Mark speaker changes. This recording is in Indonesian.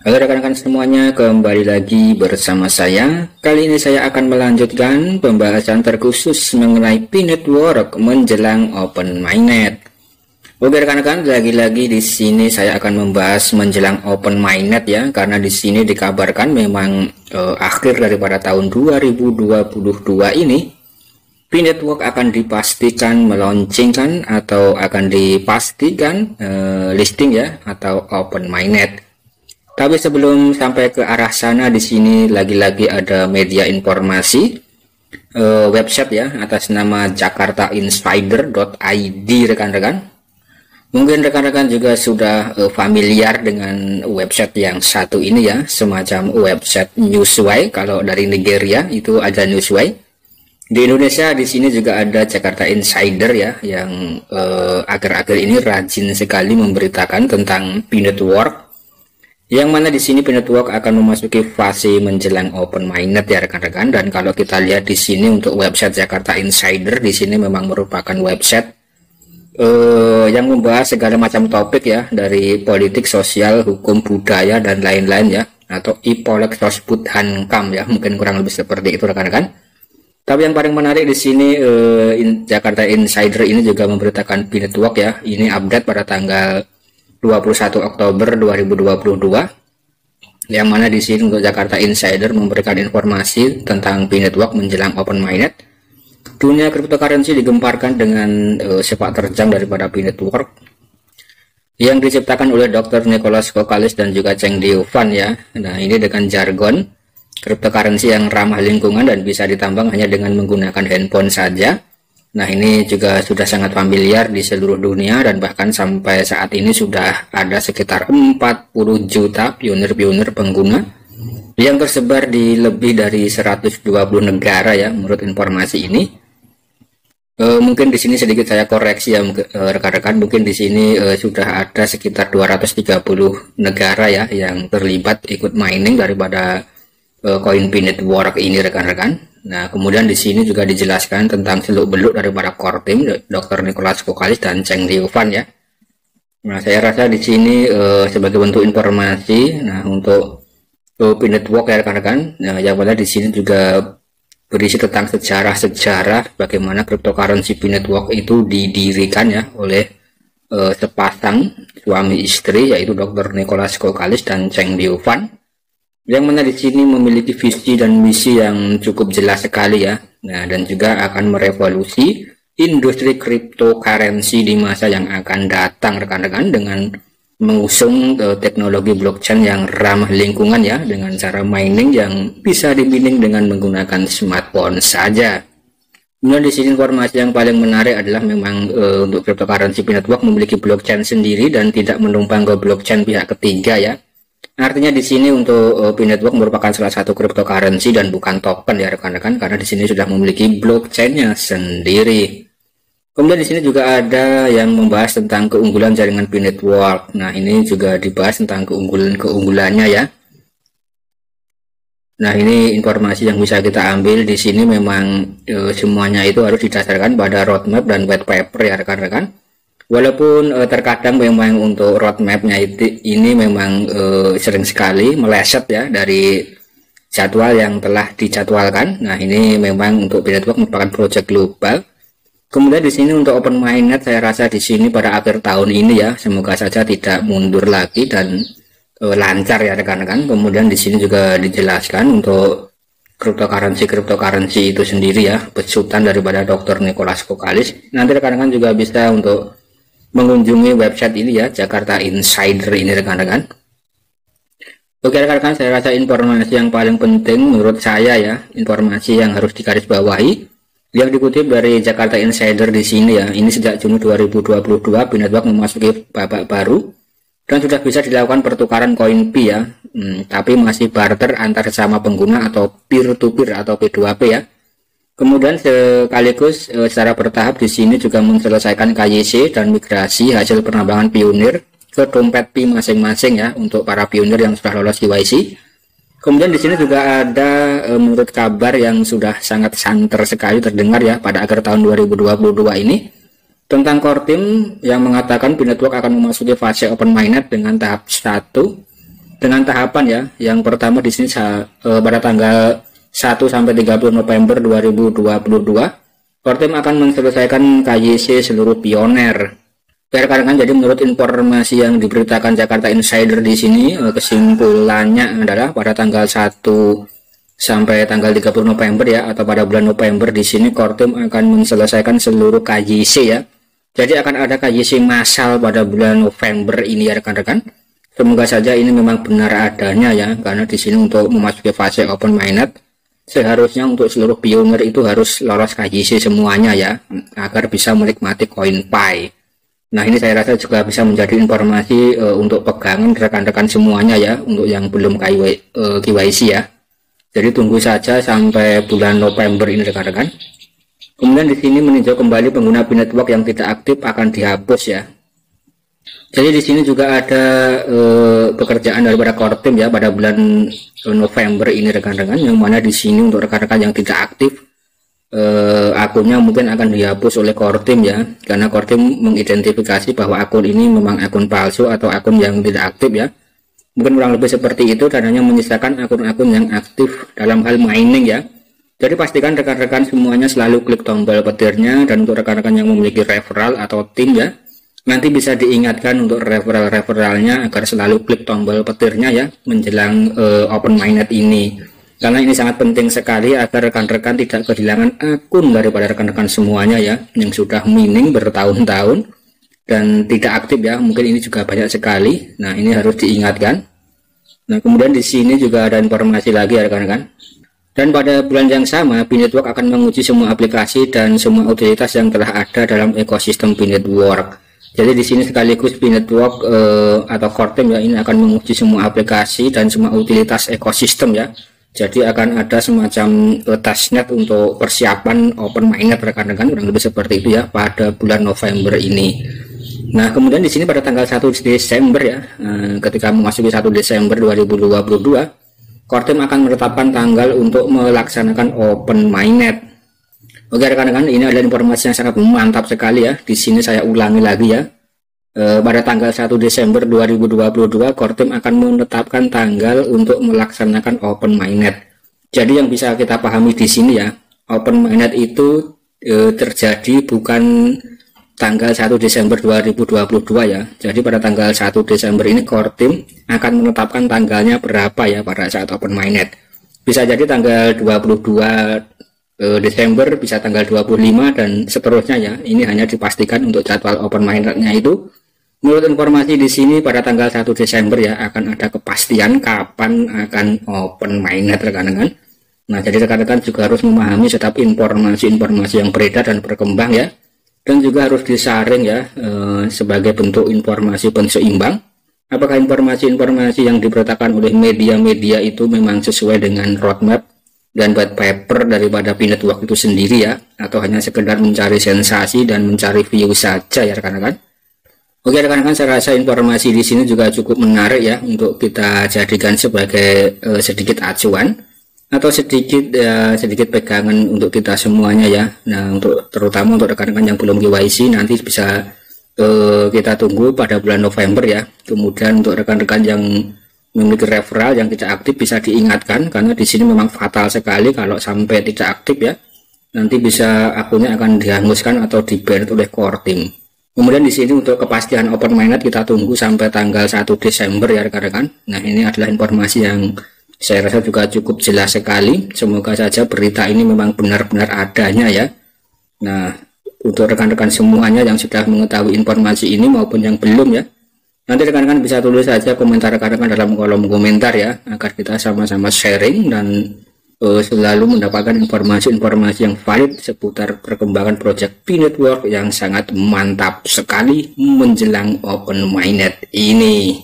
Speaker 1: Halo rekan-rekan semuanya, kembali lagi bersama saya. Kali ini saya akan melanjutkan pembahasan terkhusus mengenai P-Network menjelang Open Mainnet. Oke rekan-rekan, lagi-lagi di sini saya akan membahas menjelang Open Mainnet ya, karena di sini dikabarkan memang akhir daripada tahun 2022 ini P-Network akan dipastikan meluncurkan atau akan dipastikan listing ya atau Open Mainnet. Tapi sebelum sampai ke arah sana, di sini lagi-lagi ada media informasi website ya atas nama jakartainsider.id rekan-rekan. Mungkin rekan-rekan juga sudah familiar dengan website yang satu ini ya, semacam website Newsway. Kalau dari Nigeria itu ada Newsway. Di Indonesia di sini juga ada Jakarta Insider ya, yang akhir-akhir ini rajin sekali memberitakan tentang P-Network. Yang mana di sini P-Network akan memasuki fase menjelang Open Mainnet ya rekan-rekan. Dan kalau kita lihat di sini untuk website Jakarta Insider, di sini memang merupakan website yang membahas segala macam topik ya, dari politik, sosial, hukum, budaya dan lain-lain ya, atau Ipolek Sosbud Hankam ya, mungkin kurang lebih seperti itu rekan-rekan. Tapi yang paling menarik di sini Jakarta Insider ini juga memberitakan P-Network ya. Ini update pada tanggal 21 Oktober 2022, yang mana di sini untuk Jakarta Insider memberikan informasi tentang P-Network menjelang Open Mainnet. Dunia cryptocurrency digemparkan dengan sepak terjang daripada P-Network yang diciptakan oleh Dr. Nicholas Kokalis dan juga Cheng Diu Fan ya. Nah, ini dengan jargon cryptocurrency yang ramah lingkungan dan bisa ditambang hanya dengan menggunakan handphone saja. Nah, ini juga sudah sangat familiar di seluruh dunia, dan bahkan sampai saat ini sudah ada sekitar 40 juta pionir-pionir pengguna yang tersebar di lebih dari 120 negara ya, menurut informasi ini. Mungkin di sini sedikit saya koreksi ya rekan-rekan, mungkin di sini sudah ada sekitar 230 negara ya yang terlibat ikut mining daripada koin P-Network ini rekan-rekan. Nah, kemudian di sini juga dijelaskan tentang seluk-beluk daripada core team Dr. Nicholas Kokalis dan Cheng Diu Fan ya. Nah, saya rasa di sini sebagai bentuk informasi, nah untuk P-Network ya rekan-rekan. Nah, yang mana di sini juga berisi tentang sejarah-sejarah bagaimana cryptocurrency P-Network itu didirikan ya oleh sepasang suami istri, yaitu Dr. Nicholas Kokalis dan Cheng Diu Fan, yang mana di sini memiliki visi dan misi yang cukup jelas sekali ya. Nah, dan juga akan merevolusi industri cryptocurrency di masa yang akan datang rekan-rekan, dengan mengusung teknologi blockchain yang ramah lingkungan ya, dengan cara mining yang bisa dimining dengan menggunakan smartphone saja. Kemudian di sini informasi yang paling menarik adalah memang untuk cryptocurrency P-Network memiliki blockchain sendiri dan tidak menumpang ke blockchain pihak ketiga ya. Artinya di sini untuk P-Network merupakan salah satu cryptocurrency dan bukan token ya rekan-rekan, karena di sini sudah memiliki blockchainnya sendiri. Kemudian di sini juga ada yang membahas tentang keunggulan jaringan P-Network. Nah, ini juga dibahas tentang keunggulannya ya. Nah, ini informasi yang bisa kita ambil di sini. Memang semuanya itu harus didasarkan pada roadmap dan white paper ya rekan-rekan. Walaupun terkadang memang untuk roadmapnya ini memang sering sekali meleset ya dari jadwal yang telah dijadwalkan. Nah, ini memang untuk P-Network merupakan proyek global. Kemudian di sini untuk Open Mainnet saya rasa di sini pada akhir tahun ini ya, semoga saja tidak mundur lagi dan lancar ya rekan-rekan. Kemudian di sini juga dijelaskan untuk cryptocurrency itu sendiri ya, besutan daripada Dr. Nicholas Kokalis. Nanti rekan-rekan juga bisa untuk mengunjungi website ini ya, Jakarta Insider ini rekan-rekan. Oke rekan-rekan, saya rasa informasi yang paling penting menurut saya ya, informasi yang harus digarisbawahi yang dikutip dari Jakarta Insider di sini ya. Ini sejak Juni 2022 P-Network memasuki babak baru dan sudah bisa dilakukan pertukaran koin P ya, tapi masih barter antar sesama pengguna atau peer-to-peer atau P2P ya. Kemudian sekaligus secara bertahap di sini juga menyelesaikan KYC dan migrasi hasil penambangan pionir ke dompet P masing-masing ya, untuk para pionir yang sudah lolos KYC. Kemudian di sini juga ada menurut kabar yang sudah sangat santer sekali terdengar ya pada akhir tahun 2022 ini, tentang core team yang mengatakan P-Network akan memasuki fase Open Mainnet dengan tahap 1 dengan tahapan ya. Yang pertama di sini pada tanggal 1 sampai 30 November 2022 core team akan menyelesaikan KYC seluruh pioner. Rekan-rekan, jadi menurut informasi yang diberitakan Jakarta Insider di sini, kesimpulannya adalah pada tanggal 1 sampai tanggal 30 November ya, atau pada bulan November di sini core team akan menyelesaikan seluruh KYC ya. Jadi akan ada KYC massal pada bulan November ini ya rekan-rekan. Semoga saja ini memang benar adanya ya, karena di sini untuk memasuki fase open mainnet seharusnya untuk seluruh pioner itu harus lolos KYC semuanya ya, agar bisa menikmati koin Pi. Nah, ini saya rasa juga bisa menjadi informasi untuk pegangan rekan-rekan semuanya ya, untuk yang belum KYC ya. Jadi tunggu saja sampai bulan November ini rekan-rekan. Kemudian di sini meninjau kembali pengguna Binetwork yang tidak aktif akan dihapus ya. Jadi di sini juga ada pekerjaan daripada core team ya pada bulan November ini rekan-rekan, yang mana di sini untuk rekan-rekan yang tidak aktif akunnya mungkin akan dihapus oleh core team ya, karena core team mengidentifikasi bahwa akun ini memang akun palsu atau akun yang tidak aktif ya. Mungkin kurang lebih seperti itu, dan hanya menyisakan akun-akun yang aktif dalam hal mining ya. Jadi pastikan rekan-rekan semuanya selalu klik tombol petirnya, dan untuk rekan-rekan yang memiliki referral atau tim ya, nanti bisa diingatkan untuk referralnya agar selalu klik tombol petirnya ya menjelang open mainnet ini. Karena ini sangat penting sekali agar rekan-rekan tidak kehilangan akun daripada rekan-rekan semuanya ya, yang sudah mining bertahun-tahun dan tidak aktif ya. Mungkin ini juga banyak sekali. Nah, ini harus diingatkan. Nah, kemudian di sini juga ada informasi lagi ya rekan-rekan. Dan pada bulan yang sama, Binetwork akan menguji semua aplikasi dan semua utilitas yang telah ada dalam ekosistem Binetwork. Jadi di sini sekaligus Binetwork atau core team ya, ini akan menguji semua aplikasi dan semua utilitas ekosistem ya. Jadi akan ada semacam testnet untuk persiapan open mainnet rekan-rekan, kurang lebih seperti itu ya pada bulan November ini. Nah, kemudian di sini pada tanggal 1 Desember ya, ketika memasuki 1 Desember 2022, core team akan menetapkan tanggal untuk melaksanakan open mainnet. Oke rekan-rekan, ini adalah informasi yang sangat mantap sekali ya. Di sini saya ulangi lagi ya. Pada tanggal 1 Desember 2022 core team akan menetapkan tanggal untuk melaksanakan open mainnet. Jadi yang bisa kita pahami di sini ya, open mainnet itu terjadi bukan tanggal 1 Desember 2022 ya. Jadi pada tanggal 1 Desember ini core team akan menetapkan tanggalnya berapa ya pada saat open mainnet. Bisa jadi tanggal 22 Desember, bisa tanggal 25 dan seterusnya ya. Ini hanya dipastikan untuk jadwal open mainnet-nya itu. Menurut informasi di sini pada tanggal 1 Desember ya akan ada kepastian kapan akan open mainnet rekan-rekan. Nah, jadi rekan-rekan juga harus memahami setiap informasi-informasi yang beredar dan berkembang ya. Dan juga harus disaring ya sebagai bentuk informasi penseimbang. Apakah informasi-informasi yang diberitakan oleh media-media itu memang sesuai dengan roadmap dan white paper daripada Binetwork itu sendiri ya, atau hanya sekedar mencari sensasi dan mencari view saja ya rekan-rekan. Oke rekan-rekan, saya rasa informasi di sini juga cukup menarik ya untuk kita jadikan sebagai sedikit acuan atau sedikit pegangan untuk kita semuanya ya. Nah, terutama untuk rekan-rekan yang belum KYC nanti bisa kita tunggu pada bulan November ya. Kemudian untuk rekan-rekan yang memiliki referral yang tidak aktif bisa diingatkan, karena di sini memang fatal sekali kalau sampai tidak aktif ya. Nanti bisa akunnya akan dihanguskan atau di-ban oleh core team. Kemudian di sini untuk kepastian open mainnet kita tunggu sampai tanggal 1 Desember ya rekan-rekan. Nah, ini adalah informasi yang saya rasa juga cukup jelas sekali. Semoga saja berita ini memang benar-benar adanya ya. Nah, untuk rekan-rekan semuanya yang sudah mengetahui informasi ini maupun yang belum ya, nanti rekan-rekan bisa tulis saja komentar rekan-rekan dalam kolom komentar ya, agar kita sama-sama sharing dan selalu mendapatkan informasi-informasi yang valid seputar perkembangan project Binetwork yang sangat mantap sekali menjelang open mainnet ini.